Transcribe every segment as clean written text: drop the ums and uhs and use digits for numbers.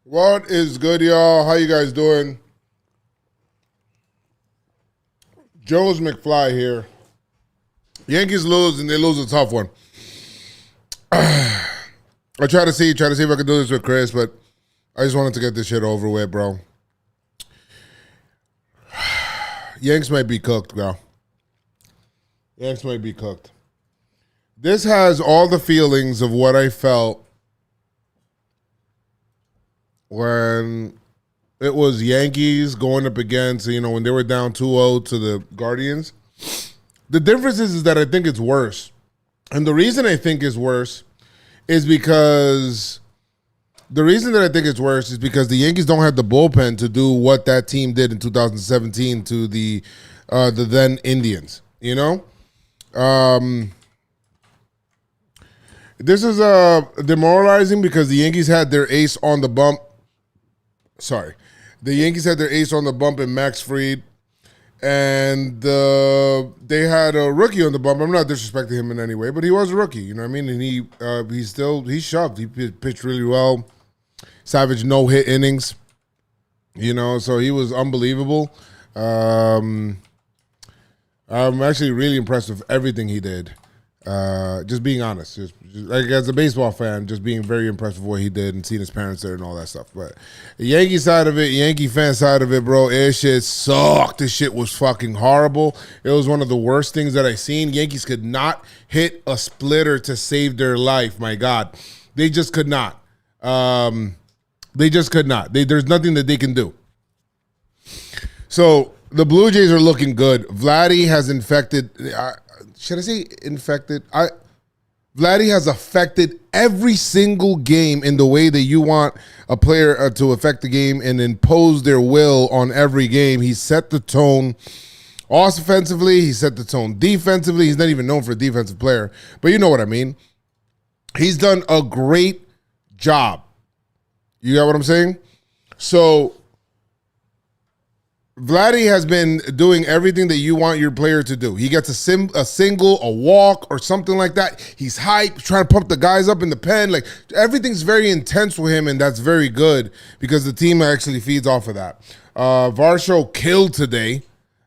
What is good, y'all? How you guys doing? JoezMcfly here. Yankees lose, and they lose a tough one. I try to see if I can do this with Chris, but I just wanted to get this shit over with, bro. Yanks might be cooked, bro. Yanks might be cooked. This has all the feelings of what I felt when it was Yankees going up against, when they were down 2-0 to the Guardians. The difference is that I think it's worse. And the reason I think it's worse is because the Yankees don't have the bullpen to do what that team did in 2017 to the then Indians, This is demoralizing because the Yankees had their ace on the bump. The Yankees had their ace on the bump in Max Fried, and they had a rookie on the bump. I'm not disrespecting him in any way, but he was a rookie, you know what I mean? And he shoved. He pitched really well. Savage no-hit innings, so he was unbelievable. I'm actually really impressed with everything he did. Just being honest, just like as a baseball fan, just being very impressed with what he did and seeing his parents there and all that stuff. But the Yankee side of it, Yankee fan side of it, bro, shit sucked. This shit was fucking horrible. It was one of the worst things that I seen. Yankees could not hit a splitter to save their life. My God, they just could not. There's nothing that they can do. So the Blue Jays are looking good. Vladdy has infected. Should I say infected? Vladdy has affected every single game in the way that you want a player to affect the game and impose their will on every game. He set the tone offensively. He set the tone defensively. He's not even known for a defensive player, but you know what I mean. He's done a great job. You got what I'm saying? So Vladdy has been doing everything that you want your player to do. He gets a single, a walk, or something like that. He's hyped, trying to pump the guys up in the pen. Like, everything's very intense with him, and that's very good because the team actually feeds off of that. Varsho killed today.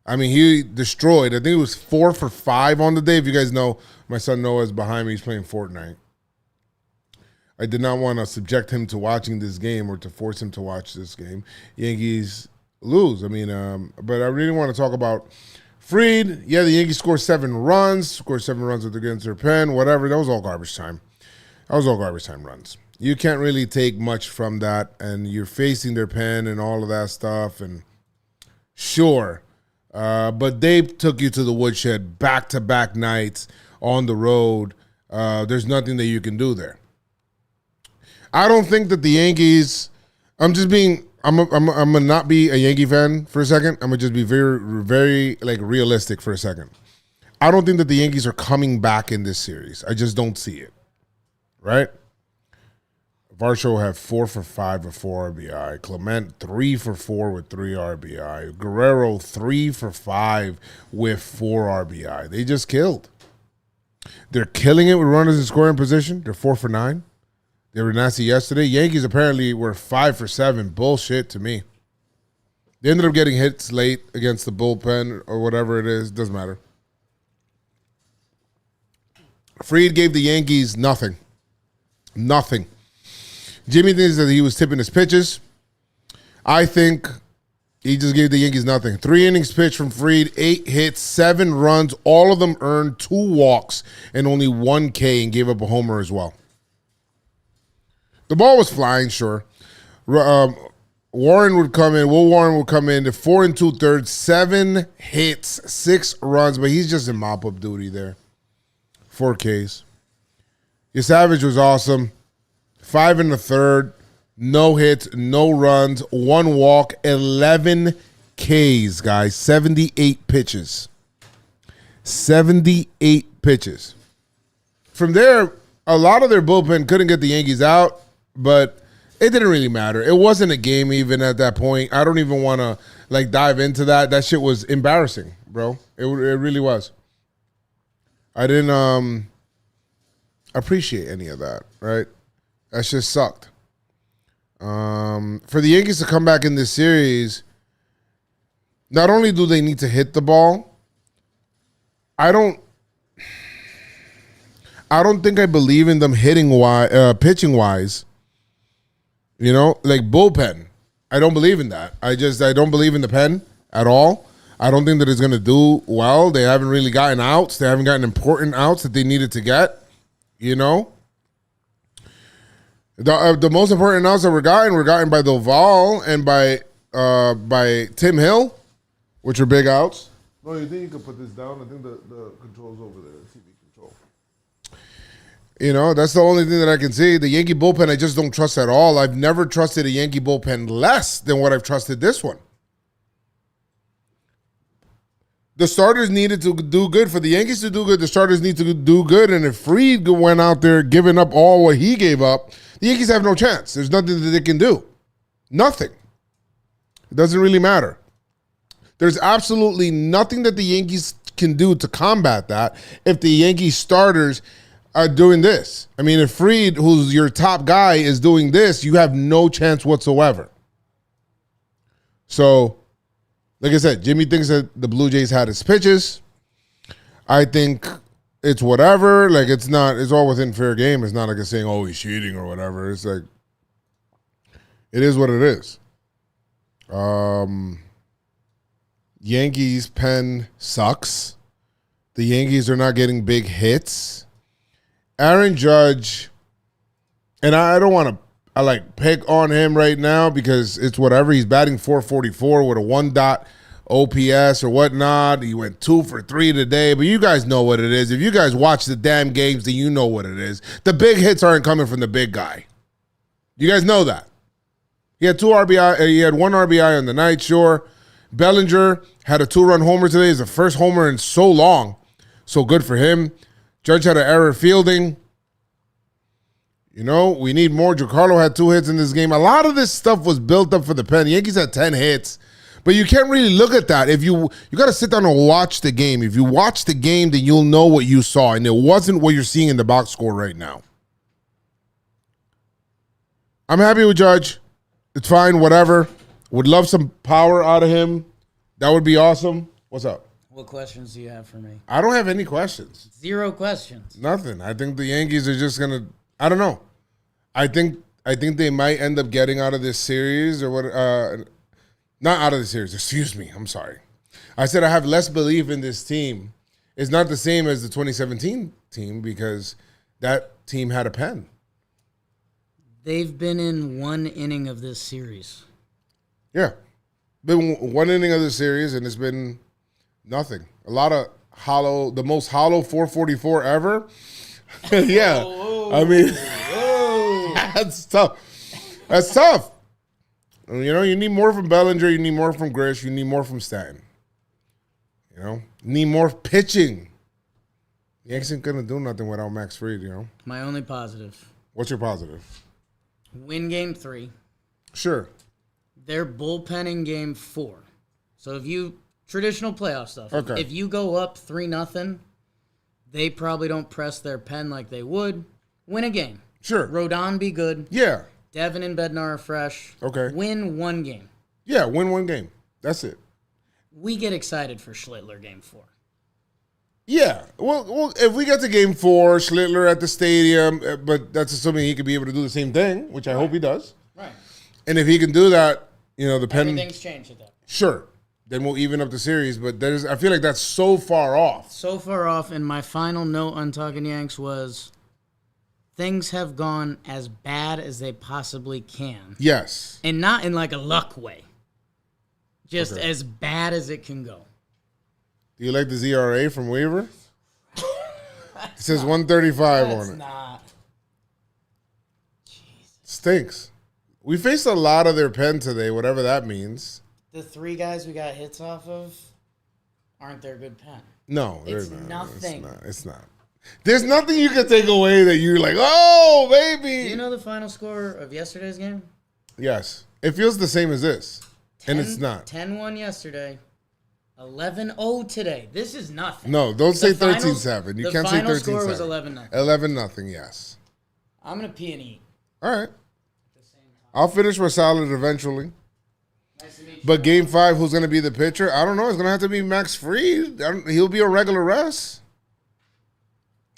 I mean, he destroyed. I think it was 4 for 5 on the day. If you guys know, my son Noah is behind me. He's playing Fortnite. I did not want to subject him to watching this game or to force him to watch this game. Yankees lose. But I really want to talk about Fried. Yeah, the Yankees scored 7 runs against their pen, whatever. That was all garbage time. Runs. You can't really take much from that, and you're facing their pen and all of that stuff, and sure. But they took you to the woodshed back-to-back nights on the road. There's nothing that you can do there. I don't think that the Yankees, I'm gonna not be a Yankee fan for a second. I'm gonna just be very, very realistic for a second. I don't think that the Yankees are coming back in this series. I just don't see it. Right? Varsho had 4 for 5 with 4 RBI. Clement 3 for 4 with 3 RBI. Guerrero 3 for 5 with 4 RBI. They just killed. They're killing it with runners in scoring position. They're 4 for 9. They were nasty yesterday. Yankees apparently were 5 for 7. Bullshit to me. They ended up getting hits late against the bullpen or whatever it is. Doesn't matter. Fried gave the Yankees nothing. Nothing. Jimmy thinks that he was tipping his pitches. I think he just gave the Yankees nothing. 3 innings pitched from Fried, 8 hits, 7 runs. All of them earned 2 walks and only 1 K and gave up a homer as well. The ball was flying, sure. Warren would come in. Will Warren would come in. 4 2/3, 7 hits, 6 runs, but he's just in mop-up duty there. 4 Ks. Your Savage was awesome. 5 1/3, no hits, no runs, 1 walk, 11 Ks, guys. 78 pitches. 78 pitches. From there, a lot of their bullpen couldn't get the Yankees out. But it didn't really matter. It wasn't a game even at that point. I don't even want to dive into that. That shit was embarrassing, bro. It really was. I didn't appreciate any of that, right? That shit sucked. For the Yankees to come back in this series, not only do they need to hit the ball, I don't think I believe in them pitching wise. You know, like bullpen. I don't believe in that. I don't believe in the pen at all. I don't think that it's going to do well. They haven't really gotten outs. They haven't gotten important outs that they needed to get. You know, the most important outs that were gotten by Doval and by Tim Hill, which are big outs. No, you think you could put this down? I think the control's over there. TV control. You know, that's the only thing that I can see. The Yankee bullpen, I just don't trust at all. I've never trusted a Yankee bullpen less than what I've trusted this one. The starters needed to do good. For the Yankees to do good, the starters need to do good. And if Fried went out there giving up all what he gave up, the Yankees have no chance. There's nothing that they can do. Nothing. It doesn't really matter. There's absolutely nothing that the Yankees can do to combat that if the Yankees starters are doing this. I mean, if Fried, who's your top guy, is doing this, you have no chance whatsoever. So, like I said, Jimmy thinks that the Blue Jays had his pitches. I think it's whatever. Like, it's all within fair game. It's not like it's saying, oh, he's cheating or whatever. It's like, it is what it is. Yankees pen sucks. The Yankees are not getting big hits. Aaron Judge, and I don't want to pick on him right now because it's whatever. He's batting .444 with a 1 OPS or whatnot. He went 2 for 3 today, but you guys know what it is. If you guys watch the damn games, then you know what it is. The big hits aren't coming from the big guy. You guys know that. He had 2 RBI. He had 1 RBI on the night, sure. Bellinger had a 2-run homer today. It's the first homer in so long. So good for him. Judge had an error fielding. You know, we need more. Giancarlo had 2 hits in this game. A lot of this stuff was built up for the pen. The Yankees had 10 hits. But you can't really look at that. If you got to sit down and watch the game. If you watch the game, then you'll know what you saw. And it wasn't what you're seeing in the box score right now. I'm happy with Judge. It's fine, whatever. Would love some power out of him. That would be awesome. What's up? What questions do you have for me? I don't have any questions. 0 questions. Nothing. I think the Yankees are just gonna. I don't know. I think they might end up getting out of this series or what? Not out of the series. Excuse me. I'm sorry. I said I have less belief in this team. It's not the same as the 2017 team because that team had a pen. They've been in 1 inning of this series. Yeah. Been 1 inning of the series, and it's been nothing. A lot of hollow, the most hollow .444 ever. Yeah. Whoa. I mean, that's tough. That's tough. You know, you need more from Bellinger. You need more from Grish. You need more from Stanton. You know, you need more pitching. The Yankees ain't going to do nothing without Max Fried, you know. My only positive. What's your positive? Win game 3. Sure. They're bullpenning game 4. So if you traditional playoff stuff. Okay. If you go up 3-0, they probably don't press their pen like they would. Win a game. Sure. Rodon be good. Yeah. Devin and Bednar are fresh. Okay. Win 1 game. Yeah, win 1 game. That's it. We get excited for Schlittler game 4. Yeah. Well, if we get to game 4, Schlittler at the stadium, but that's assuming he could be able to do the same thing, which I hope he does. Right. And if he can do that, you know, the pen. Everything's changed at that. Sure. Then we'll even up the series, but I feel like that's so far off. So far off, and my final note on Talking Yanks was things have gone as bad as they possibly can. Yes. And not in like a luck way. Just as bad as it can go. Do you like the ZRA from Weaver? It says 135 on it. It's not. Jesus. Stinks. We faced a lot of their pen today, whatever that means. The 3 guys we got hits off of aren't their good pen. No, it's not. nothing. It's not. There's nothing you can take away that you're like, oh, baby. Do you know the final score of yesterday's game? Yes. It feels the same as this. And it's not. 10-1 yesterday. 11-0 today. This is nothing. No, don't say 13-7. You can't say 13-7. The final score was 11-0. 11-0, yes. I'm going to pee and eat. All right. At the same time. I'll finish my salad eventually. Nice to meet you. But game 5, who's going to be the pitcher? I don't know. It's going to have to be Max Fried. He'll be a regular rest.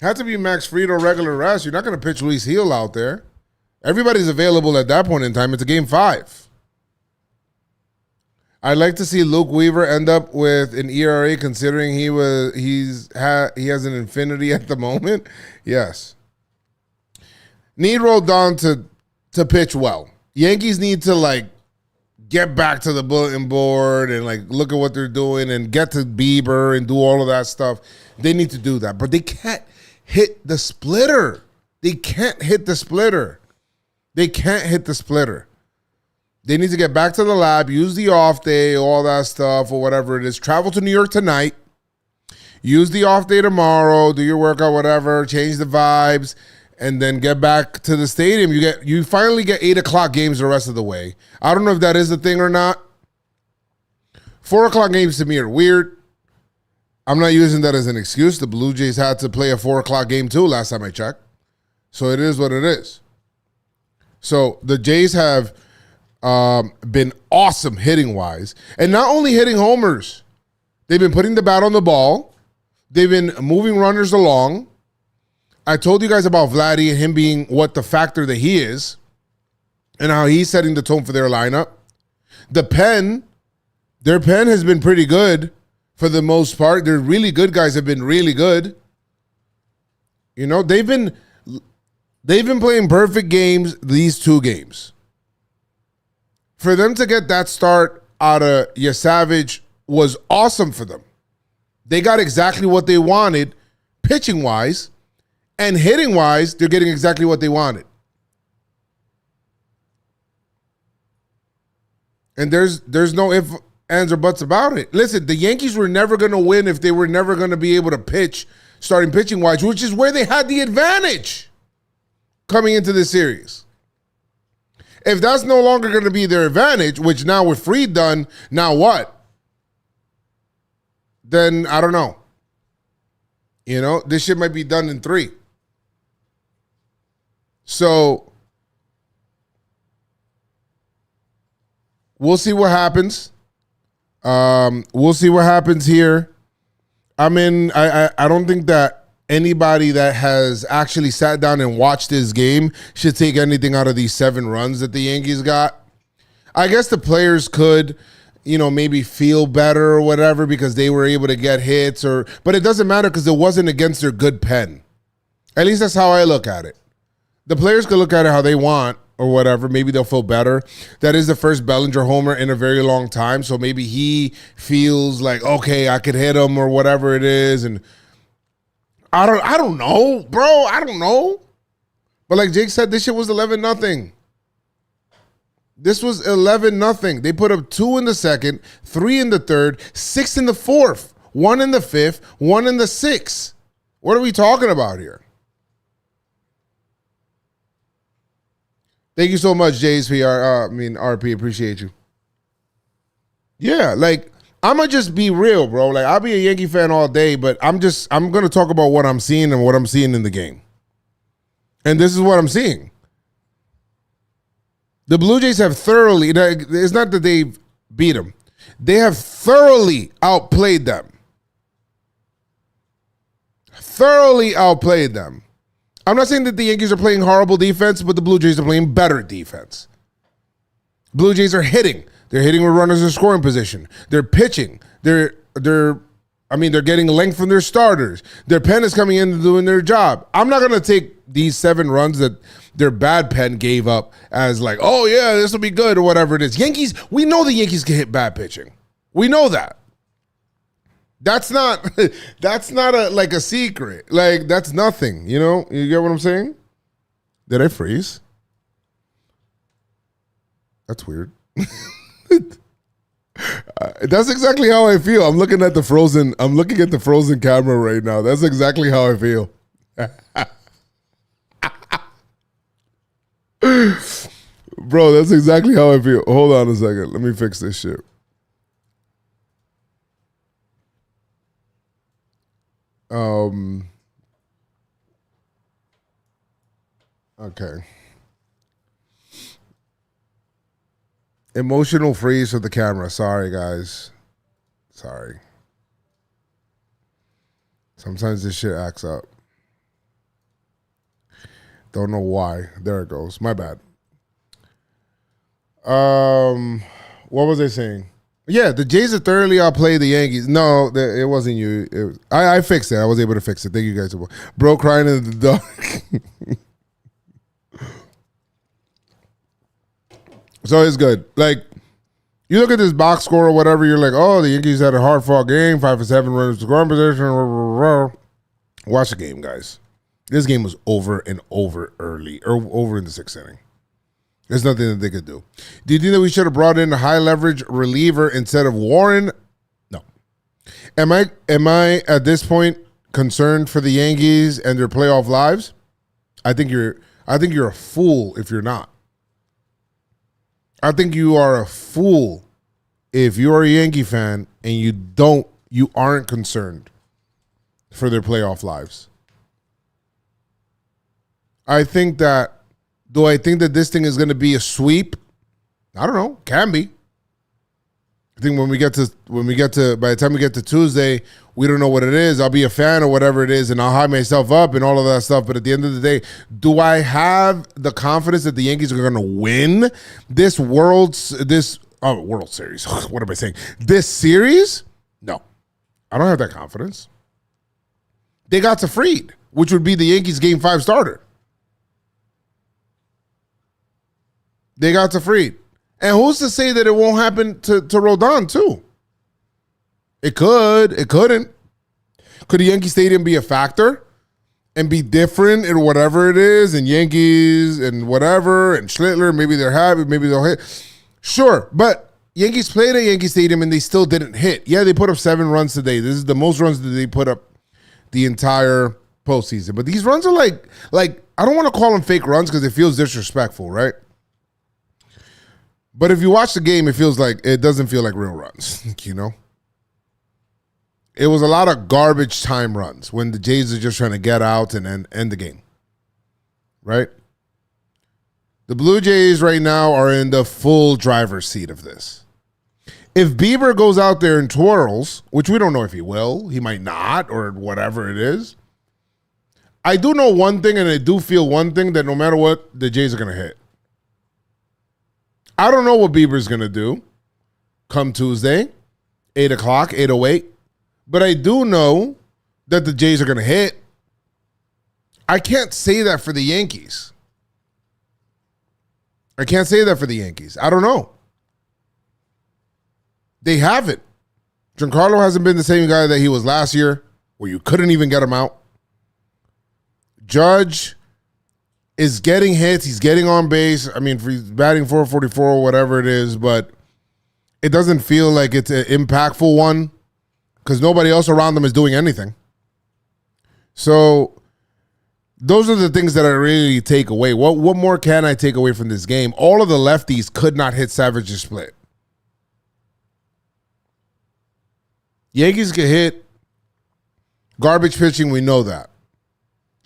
Have to be Max Fried or regular rest. You're not going to pitch Luis Gil out there. Everybody's available at that point in time. It's a game 5. I'd like to see Luke Weaver end up with an ERA, considering he has an infinity at the moment. Yes. Need Rodon to pitch well. Yankees need to get back to the bulletin board and look at what they're doing and get to Bieber and do all of that stuff. They need to do that, but they can't hit the splitter. They can't hit the splitter. They can't hit the splitter. They need to get back to the lab, use the off day, all that stuff, or whatever it is. Travel to New York tonight. Use the off day tomorrow. Do your workout, whatever. Change the vibes, and then get back to the stadium. You finally get 8:00 games the rest of the way. I don't know if that is the thing or not. 4:00 games to me are weird. I'm not using that as an excuse. The Blue Jays had to play a 4:00 game too last time I checked. So it is what it is. So the Jays have been awesome hitting-wise. And not only hitting homers. They've been putting the bat on the ball. They've been moving runners along. I told you guys about Vladdy and him being what the factor that he is and how he's setting the tone for their lineup. Their pen has been pretty good for the most part. Their really good guys have been really good. You know, they've been playing perfect games these 2 games. For them to get that start out of Yasavage was awesome for them. They got exactly what they wanted pitching-wise, and hitting-wise, they're getting exactly what they wanted. And there's no ifs, ands, or buts about it. Listen, the Yankees were never going to win if they were never going to be able to pitch, starting pitching-wise, which is where they had the advantage coming into this series. If that's no longer going to be their advantage, which now with Fried done, now what? Then I don't know. You know, this shit might be done in 3. So we'll see what happens. We'll see what happens here. I don't think that anybody that has actually sat down and watched this game should take anything out of these 7 runs that the Yankees got. I guess the players could, maybe feel better or whatever because they were able to get hits, but it doesn't matter because it wasn't against their good pen. At least that's how I look at it. The players could look at it how they want or whatever. Maybe they'll feel better. That is the first Bellinger homer in a very long time, so maybe he feels like, okay, I could hit him or whatever it is, and I don't know, bro. I don't know. But like Jake said, this shit was 11-0. This was 11-0. They put up 2 in the second, 3 in the third, 6 in the fourth, 1 in the fifth, 1 in the sixth. What are we talking about here? Thank you so much, RP. Appreciate you. Yeah, I'm going to just be real, bro. I'll be a Yankee fan all day, but I'm going to talk about what I'm seeing and what I'm seeing in the game. And this is what I'm seeing. The Blue Jays have thoroughly, it's not that they've beat them. They have thoroughly outplayed them. Thoroughly outplayed them. I'm not saying that the Yankees are playing horrible defense, but the Blue Jays are playing better defense. Blue Jays are hitting. They're hitting with runners in scoring position. They're pitching. They're getting length from their starters. Their pen is coming in and doing their job. I'm not going to take these 7 runs that their bad pen gave up as oh yeah, this will be good or whatever it is. Yankees, we know the Yankees can hit bad pitching. We know that. That's not a secret. That's nothing, You get what I'm saying? Did I freeze? That's weird. That's exactly how I feel. I'm looking at the frozen camera right now. That's exactly how I feel. Bro, that's exactly how I feel. Hold on a second. Let me fix this shit. Okay. Emotional freeze for the camera. Sorry, guys. Sorry. Sometimes this shit acts up. Don't know why. There it goes. My bad. What was I saying? Yeah, the Jays are thoroughly outplayed the Yankees. No, it wasn't you. It was, I fixed it. I was able to fix it. Thank you guys. Bro crying in the dark. So it's good. Like, you look at this box score or whatever, you're like, oh, the Yankees had a hard-fought game, 5 for 7 runners to scoring position. Watch the game, guys. This game was over and over early, or over in the 6th inning. There's nothing that they could do. Do you think that we should have brought in a high-leverage reliever instead of Warren? No. Am I at this point concerned for the Yankees and their playoff lives? I think you're a fool if you're not. I think you are a fool if you're a Yankee fan and you aren't concerned for their playoff lives. Do I think that this thing is going to be a sweep? I don't know. Can be. I think by the time we get to Tuesday, we don't know what it is. I'll be a fan or whatever it is, and I'll hype myself up and all of that stuff. But at the end of the day, do I have the confidence that the Yankees are going to win this World Series? What am I saying? This series? No, I don't have that confidence. They got Destoryed, which would be the Yankees' Game 5 starter. They got Destoryed. And who's to say that it won't happen to Rodon, too? It could. It couldn't. Could the Yankee Stadium be a factor and be different in whatever it is, and Yankees and whatever, and Schlittler, maybe they're happy, maybe they'll hit? Sure, but Yankees played at Yankee Stadium and they still didn't hit. Yeah, they put up 7 runs today. This is the most runs that they put up the entire postseason. But these runs are like I don't want to call them fake runs because it feels disrespectful, right? But if you watch the game, it doesn't feel like real runs, you know? It was a lot of garbage time runs when the Jays are just trying to get out and end the game, right? The Blue Jays right now are in the full driver's seat of this. If Bieber goes out there and twirls, which we don't know if he will, he might not, or whatever it is, I do know one thing, and I do feel one thing, that no matter what, the Jays are going to hit. I don't know what Bieber's going to do come Tuesday, 8 o'clock, 8:08. But I do know that the Jays are going to hit. I can't say that for the Yankees. I don't know. They haven't. Giancarlo hasn't been the same guy that he was last year, where you couldn't even get him out. Judge is getting hits. He's getting on base. I mean, he's batting 444 or whatever it is, but it doesn't feel like it's an impactful one because nobody else around them is doing anything. So those are the things that I really take away. What more can I take away from this game? All of the lefties could not hit Savage's split. Yankees can hit garbage pitching. We know that.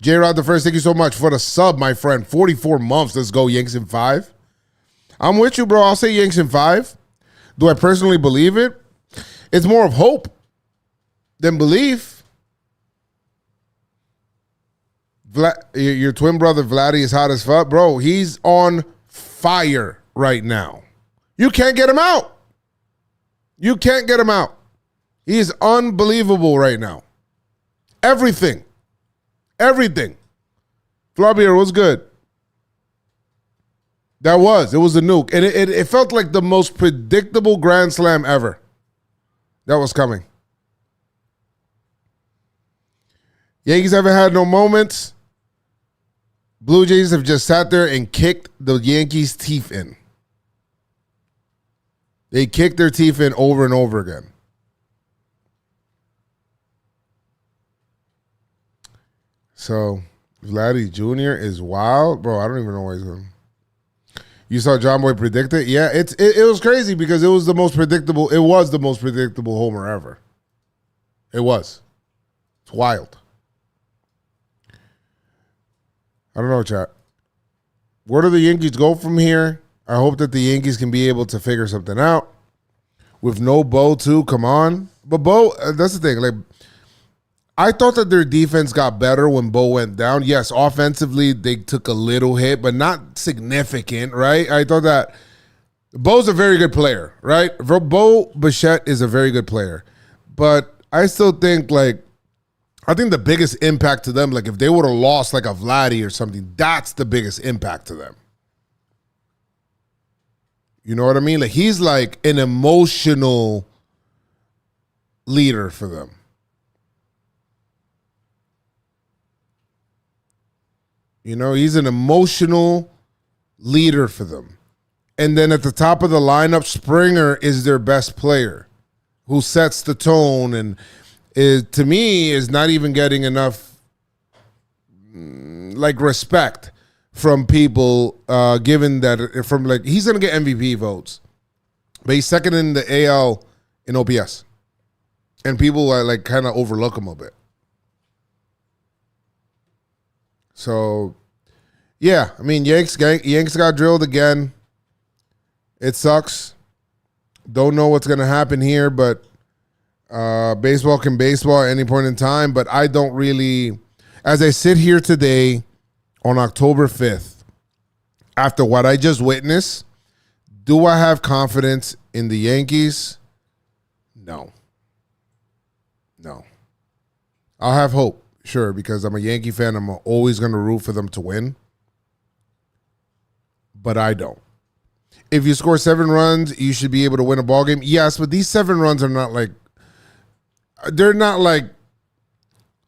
J-Rod the First, thank you so much for the sub, my friend. 44 months. Let's go, Yanks in 5. I'm with you, bro. I'll say Yanks in 5. Do I personally believe it? It's more of hope than belief. Your twin brother, Vladdy, is hot as fuck. Bro, he's on fire right now. You can't get him out. He is unbelievable right now. Everything. Flavier was good. It was a nuke. And it felt like the most predictable Grand Slam ever that was coming. Yankees haven't had no moments. Blue Jays have just sat there and kicked the Yankees' teeth in. They kicked their teeth in over and over again. So, Vladdy Jr. is wild. Bro, I don't even know why he's going. You saw John Boy predict it? Yeah, it was crazy because it was the most predictable homer ever. It was. It's wild. I don't know, chat. Where do the Yankees go from here? I hope that the Yankees can be able to figure something out. With no Bo, too, come on. But Bo, that's the thing. Like, I thought that their defense got better when Bo went down. Yes, offensively, they took a little hit, but not significant, right? I thought that Bo's a very good player, right? Bo Bichette is a very good player. But I still think, like, I think the biggest impact to them, like, if they would have lost, like, a Vladdy or something, that's the biggest impact to them. You know what I mean? Like, he's like an emotional leader for them. You know, he's an emotional leader for them. And then at the top of the lineup, Springer is their best player who sets the tone and to me is not even getting enough like respect from people given that from like he's going to get MVP votes. But he's second in the AL in OPS. And people like kind of overlook him a bit. So, yeah, I mean, Yanks got drilled again. It sucks. Don't know what's going to happen here, but baseball can baseball at any point in time. But I don't really, as I sit here today on October 5th, after what I just witnessed, do I have confidence in the Yankees? No. I'll have hope. Sure, because I'm a Yankee fan. I'm always going to root for them to win. But I don't. If you score 7 runs, you should be able to win a ball game. Yes, but these 7 runs are not like they're not like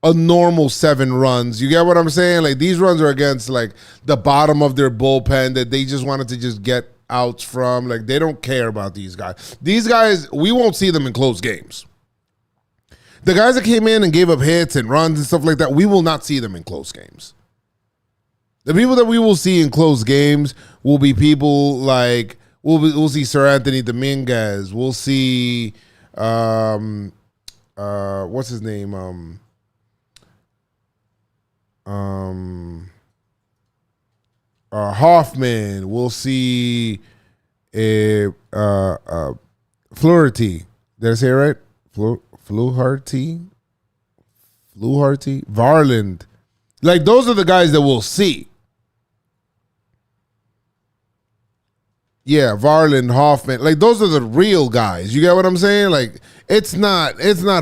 a normal 7 runs. You get what I'm saying? Like these runs are against like the bottom of their bullpen that they just wanted to just get outs from. Like they don't care about these guys. These guys, we won't see them in close games. The guys that came in and gave up hits and runs and stuff like that, we will not see them in close games. The people that we will see in close games will be people like we'll see Sir Anthony Dominguez. We'll see what's his name? Hoffman. We'll see Fluharty. Did I say it right? Fluharty? Varland. Like, those are the guys that we'll see. Yeah, Varland, Hoffman. Like, those are the real guys. You get what I'm saying? Like, it's not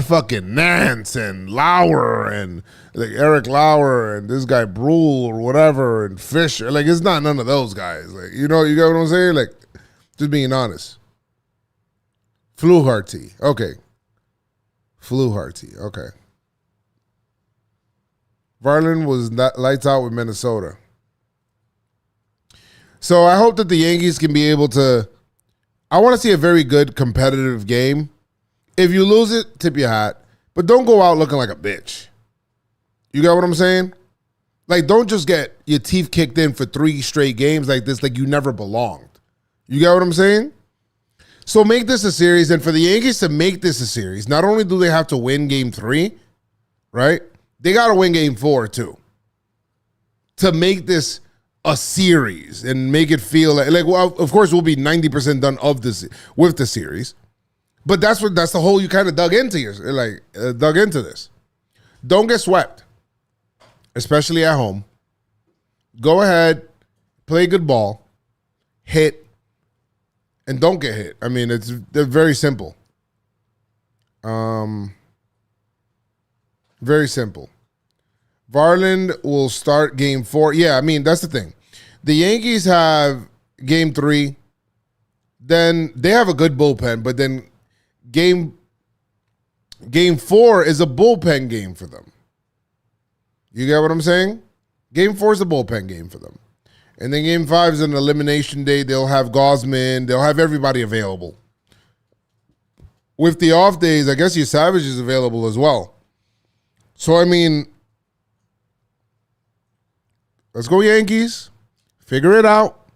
fucking Nance and Lauer and like Eric Lauer and this guy Brule or whatever and Fisher. Like, it's not none of those guys. Like, you get what I'm saying? Like, just being honest. Fluharty. Okay. Fluharty. Okay. Varland was lights out with Minnesota. So I hope that the Yankees can be able to. I want to see a very good competitive game. If you lose it, tip your hat. But don't go out looking like a bitch. You got what I'm saying? Like, don't just get your teeth kicked in for 3 straight games like this, like you never belonged. You got what I'm saying? So make this a series. And for the Yankees to make this a series, not only do they have to win game 3, right? They got to win game 4, too. To make this a series and make it feel like well, of course, we'll be 90% done with the series. But that's the whole you kind of dug into this. Don't get swept, especially at home. Go ahead, play good ball, hit, and don't get hit. I mean, they're very simple. Very simple. Varland will start game 4. Yeah, I mean, that's the thing. The Yankees have game 3. Then they have a good bullpen, but then game 4 is a bullpen game for them. You get what I'm saying? Game 4 is a bullpen game for them. And then game 5 is an elimination day. They'll have Gosman. They'll have everybody available. With the off days, I guess your Savage is available as well. So, I mean, let's go Yankees. Figure it out.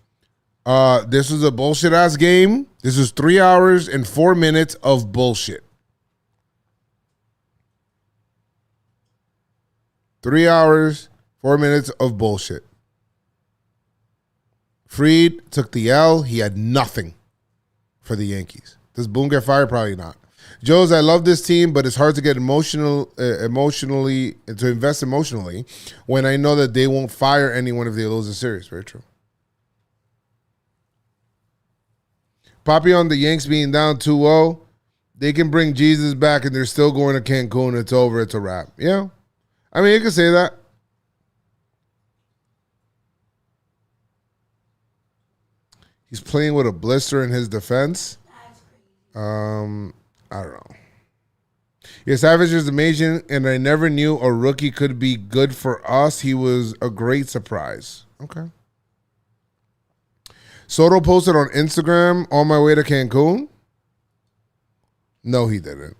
This was a bullshit-ass game. This was 3 hours and 4 minutes of bullshit. 3 hours, 4 minutes of bullshit. Fried took the L. He had nothing for the Yankees. Does Boone get fired? Probably not. Joe's, I love this team, but it's hard to get emotionally to invest emotionally when I know that they won't fire anyone if they lose a series. Very true. Poppy on the Yanks being down 2-0. They can bring Jesus back and they're still going to Cancun. It's over. It's a wrap. Yeah. I mean, you can say that. He's playing with a blister in his defense. I don't know. Yeah, Savage is amazing, and I never knew a rookie could be good for us. He was a great surprise. Okay. Soto posted on Instagram on my way to Cancun. No, he didn't.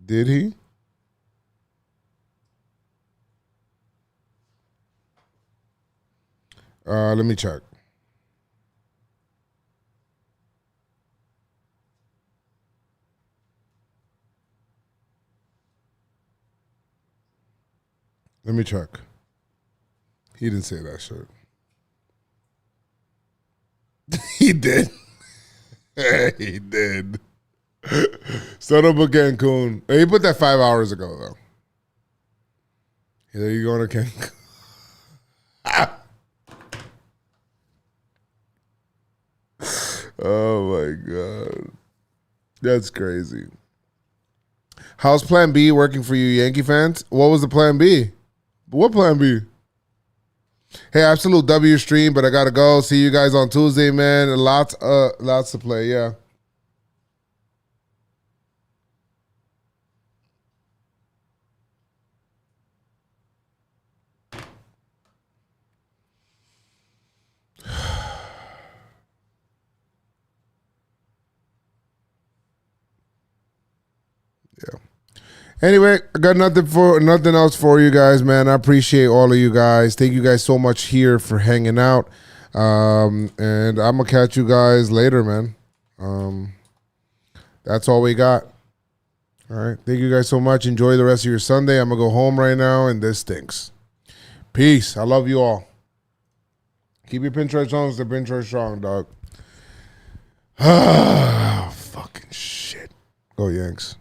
Did he? Let me check. Let me check. He didn't say that shit. He did. He did. Soto book Cancun. He put that 5 hours ago, though. There you going to Cancun. Oh, my God. That's crazy. How's Plan B working for you, Yankee fans? What was the Plan B? What Plan B? Hey, absolute W stream, but I gotta go. See you guys on Tuesday, man. Lots to play. Yeah. Yeah. Anyway, I got nothing else for you guys, man. I appreciate all of you guys. Thank you guys so much here for hanging out. And I'm gonna catch you guys later, man. That's all we got. All right. Thank you guys so much. Enjoy the rest of your Sunday. I'm gonna go home right now, and this stinks. Peace. I love you all. Keep your pinstripe strong. The pinstripe strong, dog. Ah, fucking shit. Go Yanks.